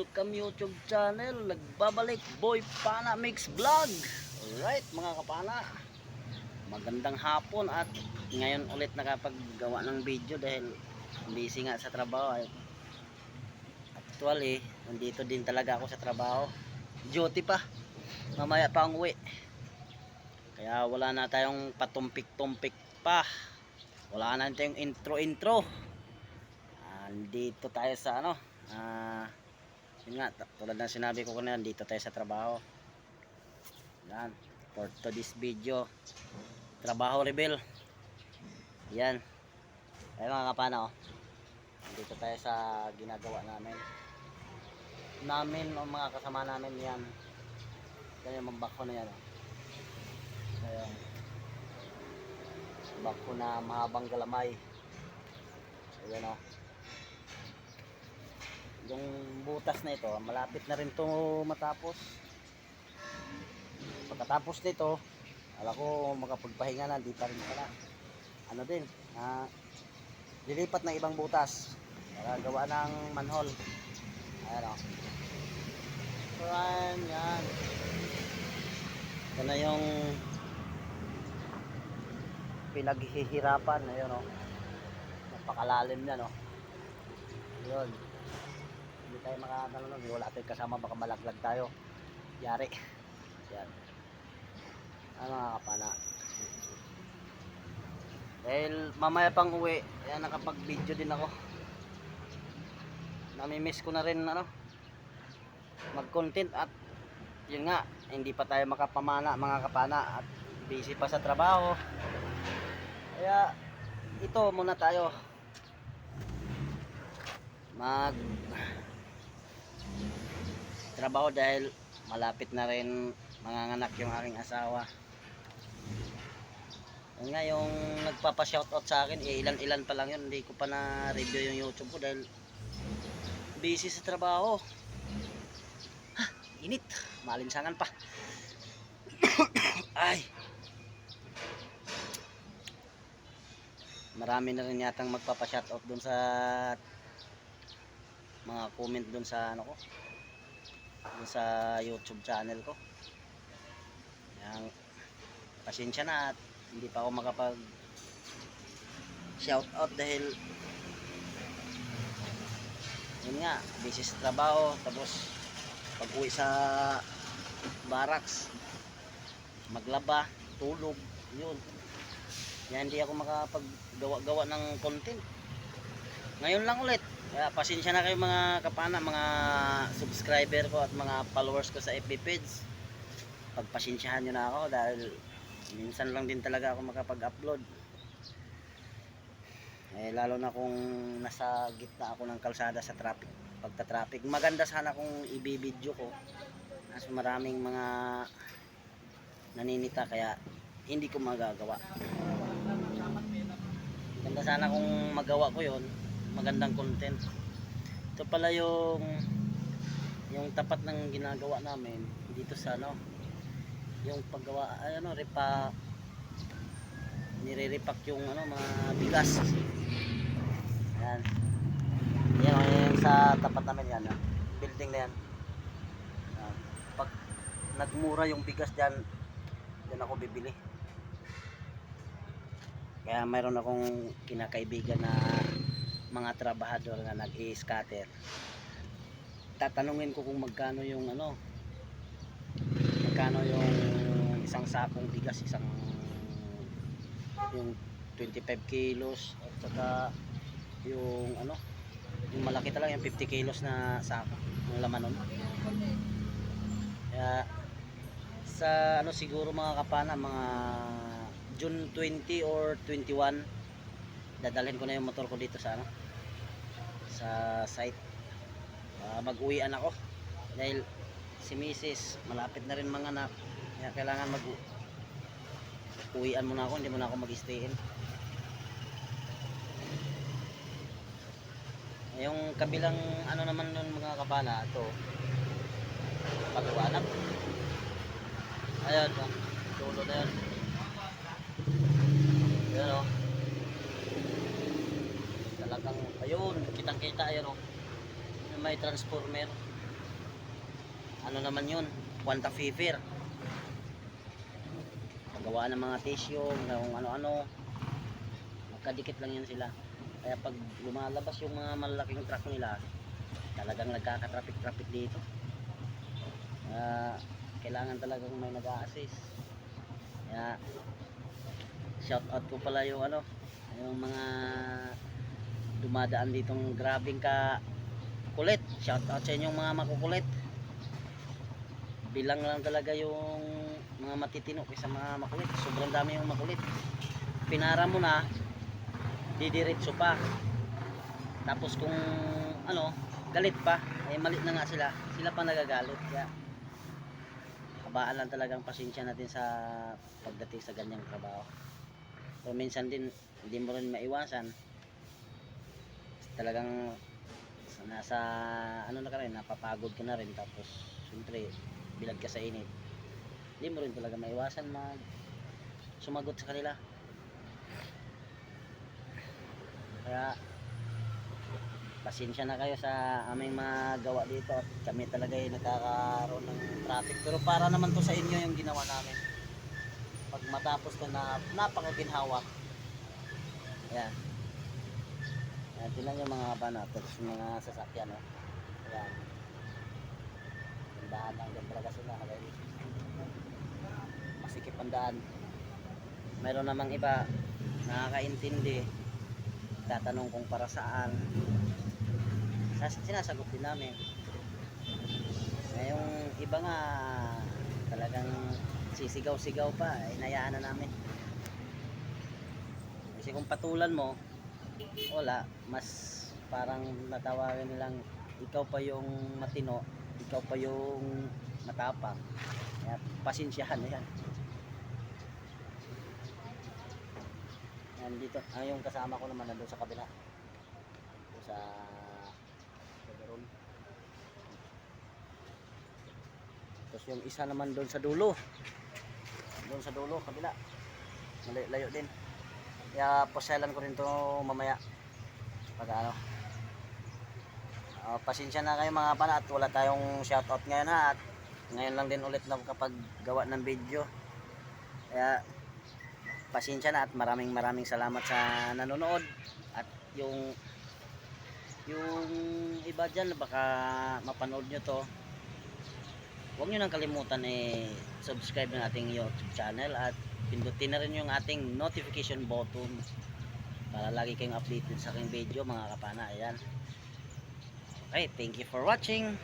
welcome YouTube channel. Nagbabalik Boy Pana Mix Vlog. Alright mga kapana, magandang hapon at ngayon ulit nakapaggawa ng video dahil busy nga sa trabaho. Actually, nandito din talaga ako sa trabaho. Duty pa, mamaya pa ang uwi. Kaya wala na tayong patumpik-tumpik pa. Wala na tayong intro-intro. Dito tayo sa yun nga, tulad ng sinabi ko kanina, dito tayo sa trabaho. Yan, for today's video, trabaho reveal. Yan, ay mga kapana, dito tayo sa ginagawa namin o mga kasama namin. Yan, yan yung bako na yan. Ayan, bako na mahabang galamay. Ayan yung butas na ito, malapit na rin to matapos. Pagkatapos nito, ala ko makapagpahinga na, di pa rin pala. Lilipat ng ibang butas para gawa ng manhole. Ayan yan. Yan na yung pinaghihirapan. Ayun napakalalim niya yun. Hindi tayo makakalanog, wala tayong kasama, baka malaglag tayo, yari. Yan mga kapana, dahil mamaya pang uwi. Ayan, nakapag video din ako. Namimiss ko na rin mag content at yun nga, hindi pa tayo makapamana mga kapana at busy pa sa trabaho. Kaya ito muna tayo mag trabaho dahil malapit na rin manganganak yung aking asawa. Yun nga, yung nagpapa-shoutout sa akin, ilan-ilan pa lang yun. Hindi ko pa na-review yung YouTube ko dahil busy sa trabaho. Init, malinsangan pa. Ay, marami na rin yatang magpapa-shoutout dun sa mga comment dun sa dun sa YouTube channel ko. Yang pasensya na at hindi pa ako makapag shoutout dahil yun nga, busy sa trabaho. Tapos pag uwi sa barracks, maglaba, tulog, yun. Kaya hindi ako makapaggawa ng content ngayon lang ulit. Kaya pasensya na kayo mga kapana, mga subscriber ko at mga followers ko sa FB page. Pagpasensyahan nyo na ako dahil minsan lang din talaga ako makapag-upload. Lalo na kung nasa gitna ako ng kalsada sa traffic, pagta-traffic. Maganda sana kung i-video ko, kaso maraming mga naninita kaya hindi ko magagawa. Maganda sana kung magawa ko yon, magandang content. Ito pala yung tapat ng ginagawa namin dito sa yung paggawa nire-repack yung mga bigas. Yan. Yan sa tapat namin yan, building na yan. Pag nagmura yung bigas diyan ako bibili. Kaya mayroon akong kinakaibigan na mga trabahador na nag-i-scatter. Tatanungin ko kung magkano yung isang sakong bigas, yung 25 kilos at saka yung yung malaki talaga, yung 50 kilos na sako ng laman nun. Kaya sa siguro mga kapana, mga June 20 or 21 dadalhin ko na yung motor ko dito sa sa site. Mag-uwian ako dahil si Mrs. malapit na rin manganak. Kaya kailangan mag-uwian muna ako, hindi muna ako mag-stayin. Yung kabilang naman nun mga kapana, ito pag-uwanan. Ayan, dulo na yun. Ayan talagang, ayun, kitang kita. Ayan may transformer. ano naman yun, Quanta Fever. Paggawa ng mga tissue, kung ano-ano, magkadikit lang yan sila. Kaya pag lumalabas yung mga malalaking truck nila, talagang nagkaka-traffic dito. Kailangan talagang may nag-a-assist. Kaya shout out ko pala yung yung mga dumadaan ditong grabing ka kulit. Shout out sa inyong mga makukulit. Bilang lang talaga yung mga matitino kaysa mga makulit. Sobrang dami yung makulit. Pinara mo na, didiretso pa. Tapos kung galit pa, mali na nga sila. Sila pa nagagalit. Kaya habaan lang talagang pasensya natin sa pagdating sa ganyang trabaho. Pero minsan din hindi mo rin maiwasan. Talagang nasa na ka rin, napapagod ka na rin, tapos siyempre bilad ka sa init, hindi mo rin talaga maiwasan sumagot sa kanila. Kaya pasensya na kayo sa aming mga gawa dito, at kami talaga ay nakakaroon ng traffic, pero para naman to sa inyo yung ginawa namin. Pag matapos to na napakaginhawa, ayan. Ayan, tingnan yung mga banatos, yung mga sasakyan, ayan. Daan lang din talaga sila, masikip ang daan. Mayroon namang iba nakakaintindi, tatanong kung para saan, sinasagot din namin. Yung iba nga talagang sisigaw-sigaw pa, inayaan na namin. Kasi kung patulan mo, wala, mas parang natawagan nilang ikaw pa yung matino, ikaw pa yung matapang. Kaya pasensyahan na yan. Yan dito, yung kasama ko naman nandun sa kabila, sa Gabaron. Tapos yung isa naman doon sa dulo, kabila, layo din. Kaya pasyalan ko rin to mamaya pag pasensya na kayo mga pana, at wala tayong shoutout ngayon at ngayon lang din ulit na kapag gawa ng video. Kaya pasensya na, at maraming salamat sa nanonood. At yung iba dyan, baka mapanood nyo to, huwag nyo nang kalimutan subscribe ng ating YouTube channel, at pindutin na rin yung ating notification button para lagi kayong updated sa aking video mga kapana. Ayan. Okay, thank you for watching.